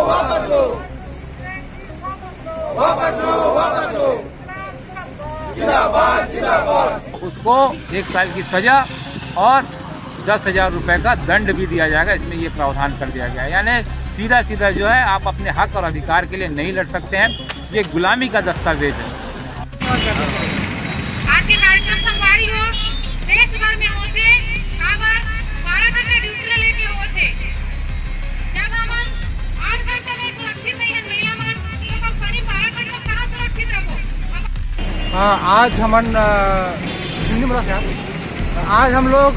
वापस लो, वापस लो, वापस लो, जिंदाबाद जिंदाबाद। उसको 1 साल की सजा और 10,000 रुपये का दंड भी दिया जाएगा। इसमें ये प्रावधान कर दिया गया है। यानी सीधा सीधा जो है आप अपने हक और अधिकार के लिए नहीं लड़ सकते हैं। ये गुलामी का दस्तावेज है। आज के कार्यक्रम संगवारी हो देश भर में होते खबर 12 घंटे ड्यूटी लेके होते। जब हम 8 घंटे में सुरक्षित नहीं है महिला मन तो कंपनी 12 घंटे कहाँ सुरक्षित रहो। आज आज हम लोग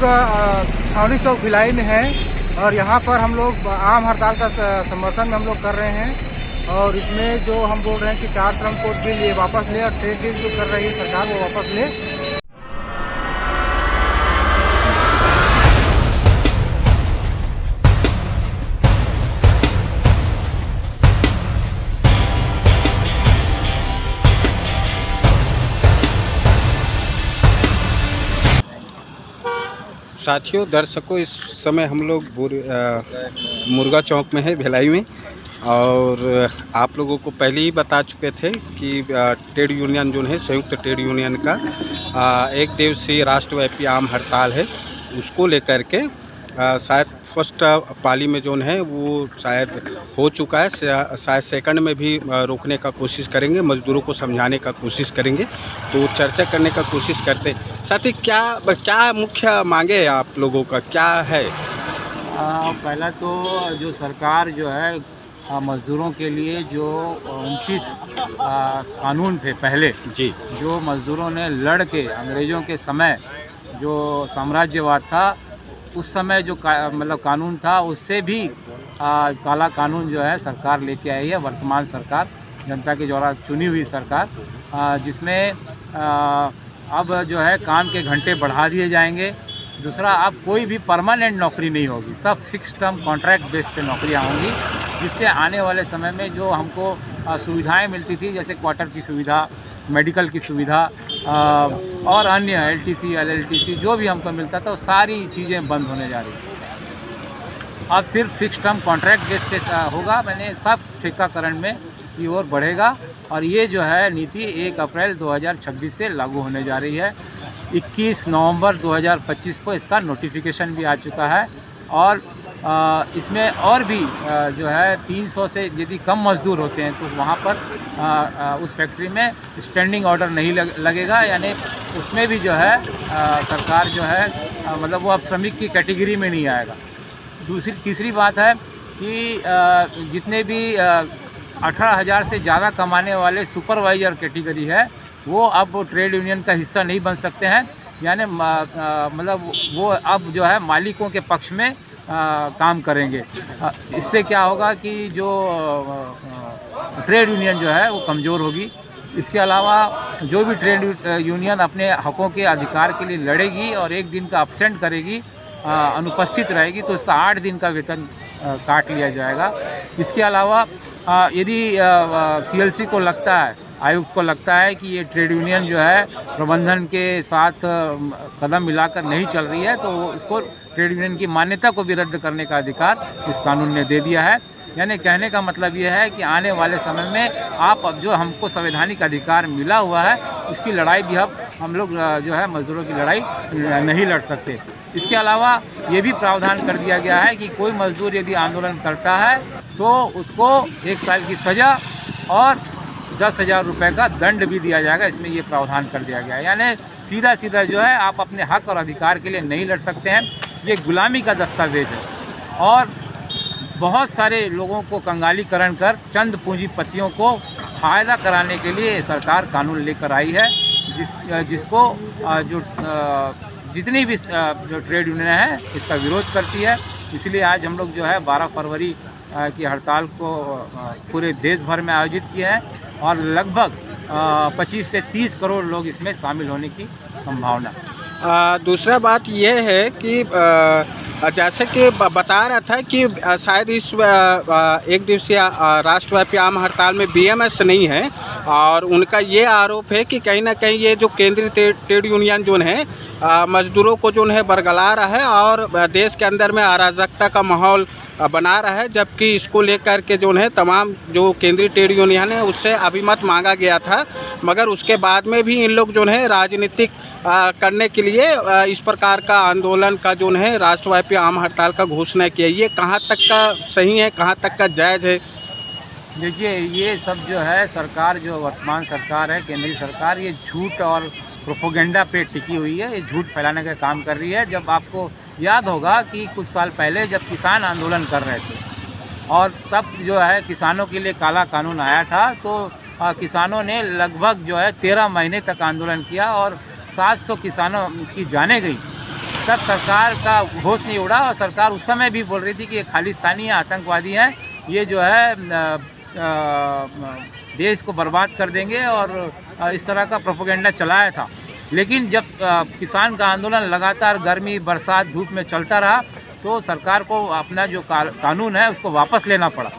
छावनी चौक भिलाई में हैं और यहाँ पर हम लोग आम हड़ताल का समर्थन में हम लोग कर रहे हैं। और इसमें जो हम बोल रहे हैं कि 4 श्रम कोड बिल ये वापस ले और ट्रेड डील जो कर रही है सरकार वो वापस ले। साथियों, दर्शकों, इस समय हम लोग मुर्गा चौक में है भिलाई में। और आप लोगों को पहले ही बता चुके थे कि ट्रेड यूनियन जो है संयुक्त ट्रेड यूनियन का 1 दिवसीय राष्ट्रव्यापी आम हड़ताल है। उसको लेकर के शायद फर्स्ट पाली में जो है वो शायद हो चुका है, शायद सेकंड में भी रोकने का कोशिश करेंगे, मजदूरों को समझाने का कोशिश करेंगे। तो चर्चा करने का कोशिश करते हैं। साथ ही क्या मुख्य मांगे है आप लोगों का, क्या है? पहला तो जो सरकार जो है मज़दूरों के लिए जो 29 कानून थे पहले जी, जो मज़दूरों ने लड़ के अंग्रेज़ों के समय जो साम्राज्यवाद था उस समय जो मतलब कानून था उससे भी काला कानून जो है सरकार लेके आई है। वर्तमान सरकार जनता के द्वारा चुनी हुई सरकार, जिसमें अब जो है काम के घंटे बढ़ा दिए जाएंगे। दूसरा, अब कोई भी परमानेंट नौकरी नहीं होगी, सब फिक्स टर्म कॉन्ट्रैक्ट बेस पे नौकरियां होंगी, जिससे आने वाले समय में जो हमको सुविधाएं मिलती थी जैसे क्वार्टर की सुविधा, मेडिकल की सुविधा और अन्य LTC LLTC जो भी हमको मिलता था वो सारी चीज़ें बंद होने जा रही हैं। अब सिर्फ फिक्स टर्म कॉन्ट्रैक्ट बेस पे होगा, मैंने सब ठेकाकरण में की ओर बढ़ेगा। और ये जो है नीति 1 अप्रैल 2026 से लागू होने जा रही है। 21 नवंबर 2025 को इसका नोटिफिकेशन भी आ चुका है। और इसमें और भी जो है 300 से यदि कम मज़दूर होते हैं तो वहाँ पर उस फैक्ट्री में स्टैंडिंग ऑर्डर नहीं लगेगा। यानी उसमें भी जो है सरकार जो है मतलब वो अब श्रमिक की कैटेगरी में नहीं आएगा। तीसरी बात है कि जितने भी 18,000 से ज़्यादा कमाने वाले सुपरवाइज़र कैटेगरी है वो अब ट्रेड यूनियन का हिस्सा नहीं बन सकते हैं। यानी मतलब वो अब जो है मालिकों के पक्ष में काम करेंगे। इससे क्या होगा कि जो ट्रेड यूनियन जो है वो कमज़ोर होगी। इसके अलावा जो भी ट्रेड यूनियन अपने हकों के अधिकार के लिए लड़ेगी और 1 दिन का अब्सेंट करेगी, अनुपस्थित रहेगी, तो उसका 8 दिन का वेतन काट लिया जाएगा। इसके अलावा यदि CLC को लगता है, आयुक्त को लगता है कि ये ट्रेड यूनियन जो है प्रबंधन के साथ कदम मिलाकर नहीं चल रही है, तो इसको ट्रेड यूनियन की मान्यता को भी रद्द करने का अधिकार इस कानून ने दे दिया है। यानी कहने का मतलब ये है कि आने वाले समय में अब जो हमको संवैधानिक अधिकार मिला हुआ है उसकी लड़ाई भी अब हम लोग जो है मज़दूरों की लड़ाई नहीं लड़ सकते। इसके अलावा ये भी प्रावधान कर दिया गया है कि कोई मज़दूर यदि आंदोलन करता है तो उसको 1 साल की सज़ा और 10,000 रुपये का दंड भी दिया जाएगा। इसमें ये प्रावधान कर दिया गया है। यानी सीधा सीधा जो है आप अपने हक और अधिकार के लिए नहीं लड़ सकते हैं। ये गुलामी का दस्तावेज है और बहुत सारे लोगों को कंगालीकरण कर चंद पूंजीपतियों को फ़ायदा कराने के लिए सरकार कानून लेकर आई है, जिसको जो जितनी भी जो ट्रेड यूनियन है इसका विरोध करती है। इसलिए आज हम लोग जो है 12 फरवरी की हड़ताल को पूरे देश भर में आयोजित किया है और लगभग 25 से 30 करोड़ लोग इसमें शामिल होने की संभावना। दूसरा बात यह है कि जैसे कि बता रहा था कि शायद इस 1 दिवसीय राष्ट्रव्यापी आम हड़ताल में BMS नहीं है, और उनका ये आरोप है कि कहीं ना कहीं ये जो केंद्रीय ट्रेड यूनियन जो है मजदूरों को जो है बरगला रहा है और देश के अंदर में अराजकता का माहौल बना रहा है, जबकि इसको लेकर के जो है तमाम जो केंद्रीय ट्रेड यूनियन है उससे अभिमत मांगा गया था, मगर उसके बाद में भी इन लोग जो है राजनीतिक करने के लिए इस प्रकार का आंदोलन का जो है राष्ट्रव्यापी आम हड़ताल का घोषणा किया। ये कहाँ तक का सही है, कहाँ तक का जायज़ है? देखिए, ये सब जो है सरकार, जो वर्तमान सरकार है, केंद्रीय सरकार, ये झूठ और प्रोपोगेंडा पे टिकी हुई है। ये झूठ फैलाने का काम कर रही है। जब आपको याद होगा कि कुछ साल पहले जब किसान आंदोलन कर रहे थे और तब जो है किसानों के लिए काला कानून आया था, तो किसानों ने लगभग जो है 13 महीने तक आंदोलन किया और 700 किसानों की जानें गई। तब सरकार का होश नहीं उड़ा और सरकार उस समय भी बोल रही थी कि ये खालिस्तानी है, आतंकवादी हैं, ये जो है देश को बर्बाद कर देंगे और इस तरह का प्रोपोगेंडा चलाया था। लेकिन जब किसान का आंदोलन लगातार गर्मी, बरसात, धूप में चलता रहा तो सरकार को अपना जो कानून है उसको वापस लेना पड़ा।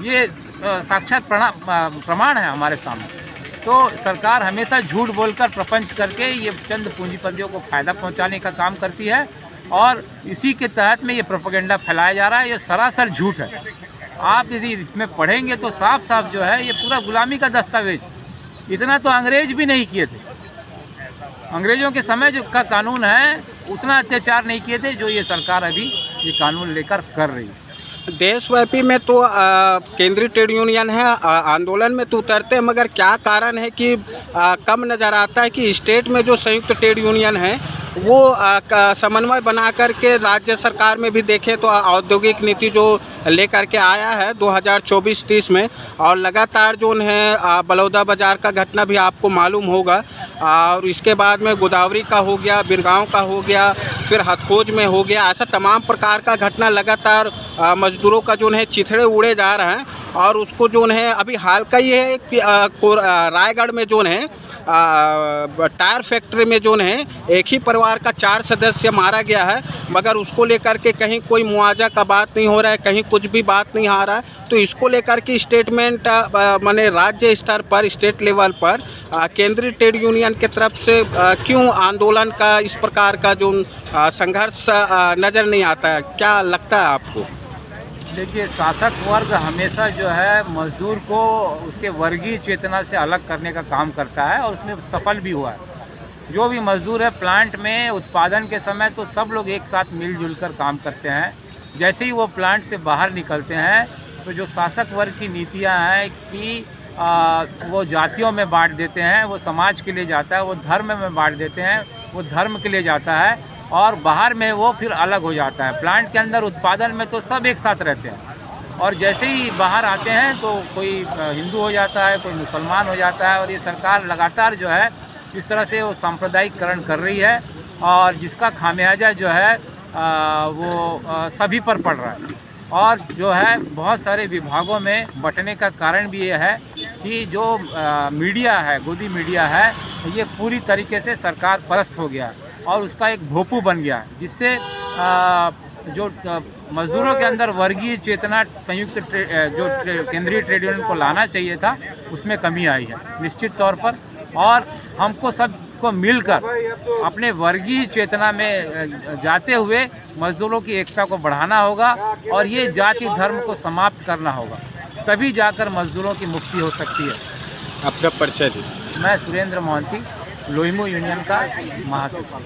ये साक्षात प्रमाण है हमारे सामने। तो सरकार हमेशा झूठ बोलकर, प्रपंच करके ये चंद पूंजीपतियों को फ़ायदा पहुंचाने का काम करती है और इसी के तहत में ये प्रोपेगेंडा फैलाया जा रहा है। ये सरासर झूठ है। आप यदि इसमें पढ़ेंगे तो साफ साफ जो है ये पूरा गुलामी का दस्तावेज। इतना तो अंग्रेज भी नहीं किए थे। अंग्रेज़ों के समय जो का कानून है उतना अत्याचार नहीं किए थे जो ये सरकार अभी ये कानून लेकर कर रही है। देशव्यापी में तो केंद्रीय ट्रेड यूनियन है, आंदोलन में तो उतरते हैं, मगर क्या कारण है कि कम नज़र आता है कि स्टेट में जो संयुक्त ट्रेड यूनियन है वो समन्वय बना करके राज्य सरकार में भी देखें तो औद्योगिक नीति जो लेकर के आया है 2024-30 में, और लगातार जो है बलौदा बाज़ार का घटना भी आपको मालूम होगा, और इसके बाद में गोदावरी का हो गया, बिरगांव का हो गया, फिर हथखोज में हो गया। ऐसा तमाम प्रकार का घटना लगातार मजदूरों का जो है चिथड़े उड़े जा रहे हैं। और उसको जो है अभी हाल का ये है कि रायगढ़ में जो है टायर फैक्ट्री में जो है एक ही परिवार का 4 सदस्य मारा गया है, मगर उसको लेकर के कहीं कोई मुआवजा का बात नहीं हो रहा है, कहीं कुछ भी बात नहीं आ रहा है। तो इसको लेकर के स्टेटमेंट माने राज्य स्तर पर, स्टेट लेवल पर केंद्रीय ट्रेड यूनियन के तरफ से क्यों आंदोलन का इस प्रकार का जो संघर्ष नज़र नहीं आता है? क्या लगता है आपको? देखिए, शासक वर्ग हमेशा जो है मजदूर को उसके वर्गीय चेतना से अलग करने का काम करता है और उसमें सफल भी हुआ है। जो भी मजदूर है प्लांट में उत्पादन के समय तो सब लोग एक साथ मिलजुल कर काम करते हैं। जैसे ही वो प्लांट से बाहर निकलते हैं तो जो शासक वर्ग की नीतियां हैं कि वो जातियों में बांट देते हैं, वो समाज के लिए जाता है, वो धर्म में बांट देते हैं, वो धर्म के लिए जाता है, और बाहर में वो फिर अलग हो जाता है। प्लांट के अंदर उत्पादन में तो सब एक साथ रहते हैं और जैसे ही बाहर आते हैं तो कोई हिंदू हो जाता है, कोई मुसलमान हो जाता है। और ये सरकार लगातार जो है इस तरह से वो सांप्रदायिकरण कर रही है और जिसका खामियाजा जो है वो सभी पर पड़ रहा है। और जो है बहुत सारे विभागों में बंटने का कारण भी ये है कि जो मीडिया है, गोदी मीडिया है, ये पूरी तरीके से सरकार परस्त हो गया है और उसका एक भोपू बन गया है, जिससे जो मजदूरों के अंदर वर्गीय चेतना संयुक्त जो केंद्रीय ट्रेड यूनियन को लाना चाहिए था उसमें कमी आई है निश्चित तौर पर। और हमको सबको मिलकर अपने वर्गीय चेतना में जाते हुए मजदूरों की एकता को बढ़ाना होगा और ये जाति धर्म को समाप्त करना होगा, तभी जाकर मजदूरों की मुक्ति हो सकती है। आपका परिचय दीजिए। मैं सुरेंद्र मोहंती, लोहिमो यूनियन का महासचिव।